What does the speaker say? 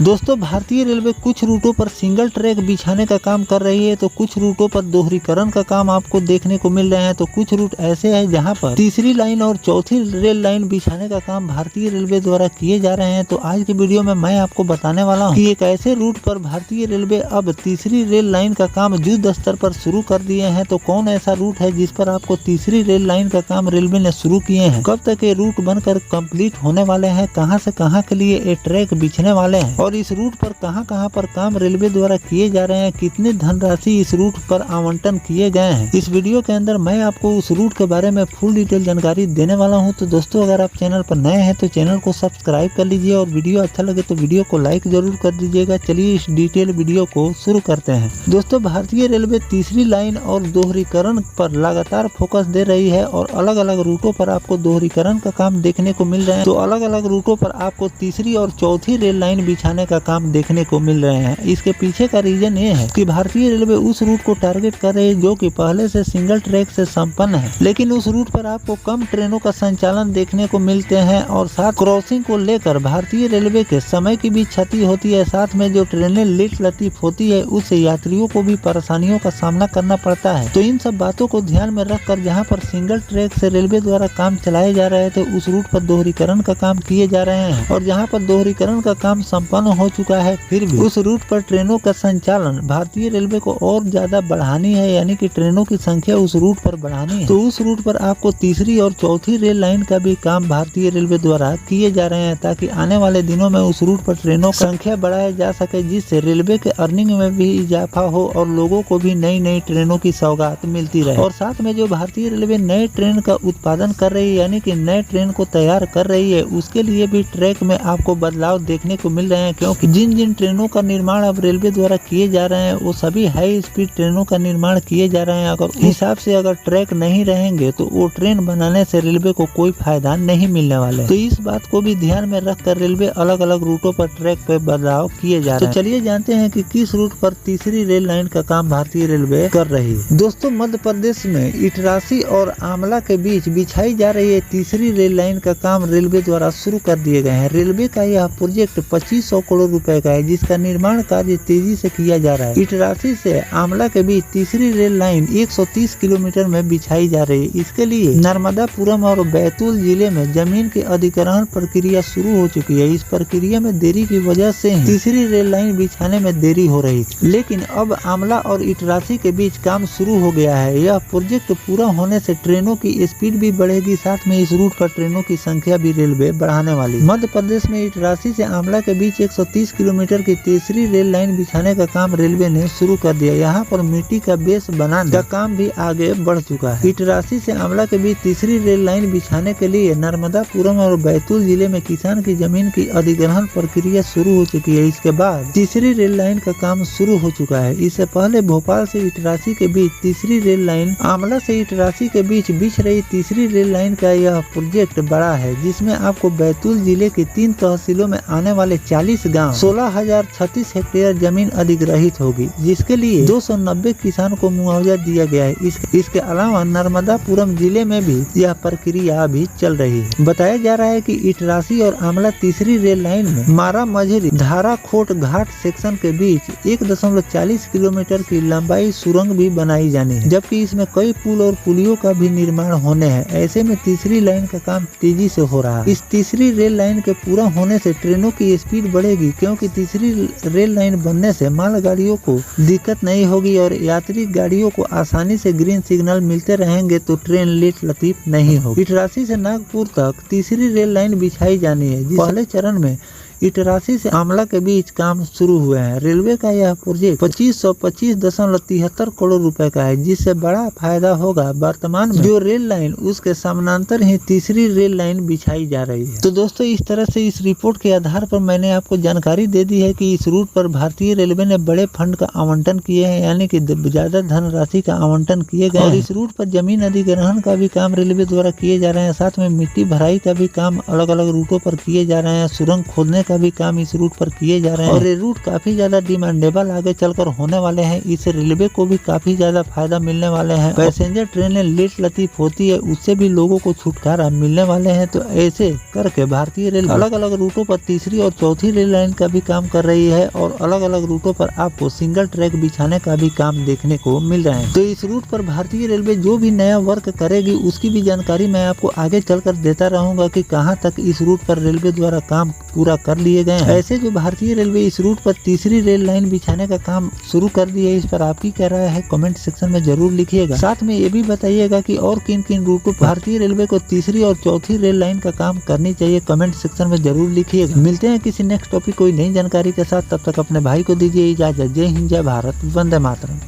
दोस्तों भारतीय रेलवे कुछ रूटों पर सिंगल ट्रैक बिछाने का काम कर रही है, तो कुछ रूटों पर दोहरीकरण का काम आपको देखने को मिल रहे हैं। तो कुछ रूट ऐसे हैं जहां पर तीसरी लाइन और चौथी रेल लाइन बिछाने का काम भारतीय रेलवे द्वारा किए जा रहे हैं। तो आज की वीडियो में मैं आपको बताने वाला हूं कि एक ऐसे रूट पर भारतीय रेलवे अब तीसरी रेल लाइन का काम युद्ध स्तर पर शुरू कर दिए हैं। तो कौन ऐसा रूट है जिस पर आपको तीसरी रेल लाइन का काम रेलवे ने शुरू किए हैं, कब तक ये रूट बनकर कंप्लीट होने वाले हैं, कहां से कहां के लिए ये ट्रैक बिछने वाले हैं और इस रूट पर कहां पर काम रेलवे द्वारा किए जा रहे हैं, कितनी धनराशि इस रूट पर आवंटन किए गए हैं। इस वीडियो के अंदर मैं आपको उस रूट के बारे में फुल डिटेल जानकारी देने वाला हूं। तो दोस्तों अगर आप चैनल पर नए हैं तो चैनल को सब्सक्राइब कर लीजिए और वीडियो अच्छा लगे तो वीडियो को लाइक जरूर कर दीजिएगा। चलिए इस डिटेल वीडियो को शुरू करते हैं। दोस्तों भारतीय रेलवे तीसरी लाइन और दोहरीकरण पर लगातार फोकस दे रही है और अलग अलग रूटों पर आपको दोहरीकरण का काम देखने को मिल रहे हैं। तो अलग अलग रूटों पर आपको तीसरी और चौथी रेल लाइन बिछाने का काम देखने को मिल रहे हैं। इसके पीछे का रीजन ये है कि भारतीय रेलवे उस रूट को टारगेट कर रही है जो कि पहले से सिंगल ट्रैक से संपन्न है, लेकिन उस रूट पर आपको कम ट्रेनों का संचालन देखने को मिलते हैं और साथ क्रॉसिंग को लेकर भारतीय रेलवे के समय की भी क्षति होती है। साथ में जो ट्रेनें लेट लतीफ होती है उससे यात्रियों को भी परेशानियों का सामना करना पड़ता है। तो इन सब बातों को ध्यान में रखकर जहाँ पर सिंगल ट्रैक से रेलवे द्वारा काम चलाए जा रहे थे उस रूट पर दोहरीकरण का काम किए जा रहे हैं और जहाँ पर दोहरीकरण का काम संपन्न हो चुका है, फिर भी उस रूट पर ट्रेनों का संचालन भारतीय रेलवे को और ज्यादा बढ़ानी है, यानी कि ट्रेनों की संख्या उस रूट पर बढ़ानी है। तो उस रूट पर आपको तीसरी और चौथी रेल लाइन का भी काम भारतीय रेलवे द्वारा किए जा रहे हैं ताकि आने वाले दिनों में उस रूट पर ट्रेनों की संख्या बढ़ाया जा सके, जिससे रेलवे के अर्निंग में भी इजाफा हो और लोगों को भी नई नई ट्रेनों की सौगात मिलती रहे। और साथ में जो भारतीय रेलवे नए ट्रेन का उत्पादन कर रही है, यानी कि नए ट्रेन को तैयार कर रही है, उसके लिए भी ट्रैक में आपको बदलाव देखने को मिल रहे हैं। क्योंकि जिन ट्रेनों का निर्माण अब रेलवे द्वारा किए जा रहे हैं वो सभी हाई स्पीड ट्रेनों का निर्माण किए जा रहे हैं। अगर हिसाब से अगर ट्रैक नहीं रहेंगे तो वो ट्रेन बनाने से रेलवे को कोई फायदा नहीं मिलने वाले। तो इस बात को भी ध्यान में रखकर रेलवे अलग अलग रूटों पर ट्रैक पे बदलाव किए जा रहे हैं। तो चलिए जानते हैं कि किस रूट पर तीसरी रेल लाइन का काम भारतीय रेलवे कर रही है। दोस्तों मध्य प्रदेश में इटरासी और आमला के बीच बिछाई जा रही है तीसरी रेल लाइन का काम रेलवे द्वारा शुरू कर दिए गए हैं। रेलवे का यह प्रोजेक्ट 2500 करोड़ रुपए का है, जिसका निर्माण कार्य तेजी से किया जा रहा है। इटरासी से आमला के बीच तीसरी रेल लाइन 130 किलोमीटर में बिछाई जा रही है। इसके लिए नर्मदापुरम और बैतूल जिले में जमीन के अधिग्रहण प्रक्रिया शुरू हो चुकी है। इस प्रक्रिया में देरी की वजह से तीसरी रेल लाइन बिछाने में देरी हो रही थी, लेकिन अब आमला और इटरासी के बीच काम शुरू हो गया है। यह प्रोजेक्ट पूरा होने से ट्रेनों की स्पीड भी बढ़ेगी, साथ में इस रूट पर ट्रेनों की संख्या भी रेलवे बढ़ाने वाली। मध्य प्रदेश में इटरासी से आमला के बीच 130 किलोमीटर की तीसरी रेल लाइन बिछाने का काम रेलवे ने शुरू कर दिया। यहाँ पर मिट्टी का बेस बनाने का काम भी आगे बढ़ चुका है। इटरासी से आमला के बीच तीसरी रेल लाइन बिछाने के लिए नर्मदापुरम और बैतूल जिले में किसान की जमीन की अधिग्रहण प्रक्रिया शुरू हो चुकी है। इसके बाद तीसरी रेल लाइन का काम शुरू हो चुका है। इससे पहले भोपाल से इटरासी के बीच तीसरी रेल लाइन, आमला से इटरासी के बीच बिछ रही तीसरी रेल लाइन का यह प्रोजेक्ट बड़ा है, जिसमें आपको बैतूल जिले की 3 तहसीलों में आने वाले 40 गाँव 16,036 हेक्टेयर जमीन अधिग्रहित होगी, जिसके लिए 290 किसान को मुआवजा दिया गया है। इसके अलावा नर्मदापुरम जिले में भी यह प्रक्रिया अभी चल रही है। बताया जा रहा है कि इटरासी और आमला तीसरी रेल लाइन में मारा मझरी धारा खोट घाट सेक्शन के बीच 1.40 किलोमीटर की लंबाई सुरंग भी बनाई जानी है, जबकि इसमें कई पुल और पुलियों का भी निर्माण होने हैं। ऐसे में तीसरी लाइन का काम तेजी से हो रहा है। इस तीसरी रेल लाइन के पूरा होने से ट्रेनों की स्पीड बढ़ेगी, क्योंकि तीसरी रेल लाइन बनने से मालगाड़ियों को दिक्कत नहीं होगी और यात्री गाड़ियों को आसानी से ग्रीन सिग्नल मिलते रहेंगे, तो ट्रेन लेट लतीफ नहीं होगी। इटरासी से नागपुर तक तीसरी रेल लाइन बिछाई जानी है। पहले चरण में इटरासी से आमला के बीच काम शुरू हुए हैं। रेलवे का यह प्रोजेक्ट 2525.73 करोड़ रुपए का है, जिससे बड़ा फायदा होगा। वर्तमान में जो रेल लाइन उसके समानांतर ही तीसरी रेल लाइन बिछाई जा रही है। तो दोस्तों इस तरह से इस रिपोर्ट के आधार पर मैंने आपको जानकारी दे दी है कि इस रूट पर भारतीय रेलवे ने बड़े फंड का आवंटन किए हैं, यानी कि ज्यादा धनराशि का आवंटन किए गए और इस रूट पर जमीन अधिग्रहण का भी काम रेलवे द्वारा किए जा रहे हैं। साथ में मिट्टी भराई का भी काम अलग अलग रूटों पर किए जा रहे हैं। सुरंग खोदने का भी काम इस रूट पर किए जा रहे हैं और ये रूट काफी ज्यादा डिमांडेबल आगे चलकर होने वाले हैं। इस रेलवे को भी काफी ज्यादा फायदा मिलने वाले हैं। पैसेंजर ट्रेनें लेट लतीफ होती है, उससे भी लोगों को छुटकारा मिलने वाले हैं। तो ऐसे करके भारतीय रेल अलग अलग रूटों पर तीसरी और चौथी रेल लाइन का भी काम कर रही है और अलग अलग रूटों पर आपको सिंगल ट्रैक बिछाने का भी काम देखने को मिल रहा है। तो इस रूट पर भारतीय रेलवे जो भी नया वर्क करेगी उसकी भी जानकारी मैं आपको आगे चलकर देता रहूंगा कि कहां तक इस रूट पर रेलवे द्वारा काम पूरा कर लिए गए हैं। ऐसे जो भारतीय रेलवे इस रूट पर तीसरी रेल लाइन बिछाने का काम शुरू कर दी है, इस पर आपकी क्या राय है कमेंट सेक्शन में जरूर लिखिएगा। साथ में ये भी बताइएगा कि और किन किन रूटों पर भारतीय रेलवे को तीसरी और चौथी रेल लाइन का काम करनी चाहिए, कमेंट सेक्शन में जरूर लिखिएगा। मिलते हैं किसी नेक्स्ट टॉपिक कोई नई जानकारी के साथ, तब तक अपने भाई को दीजिए इजाजत। जय हिंद, जय भारत, वंदे मातरम।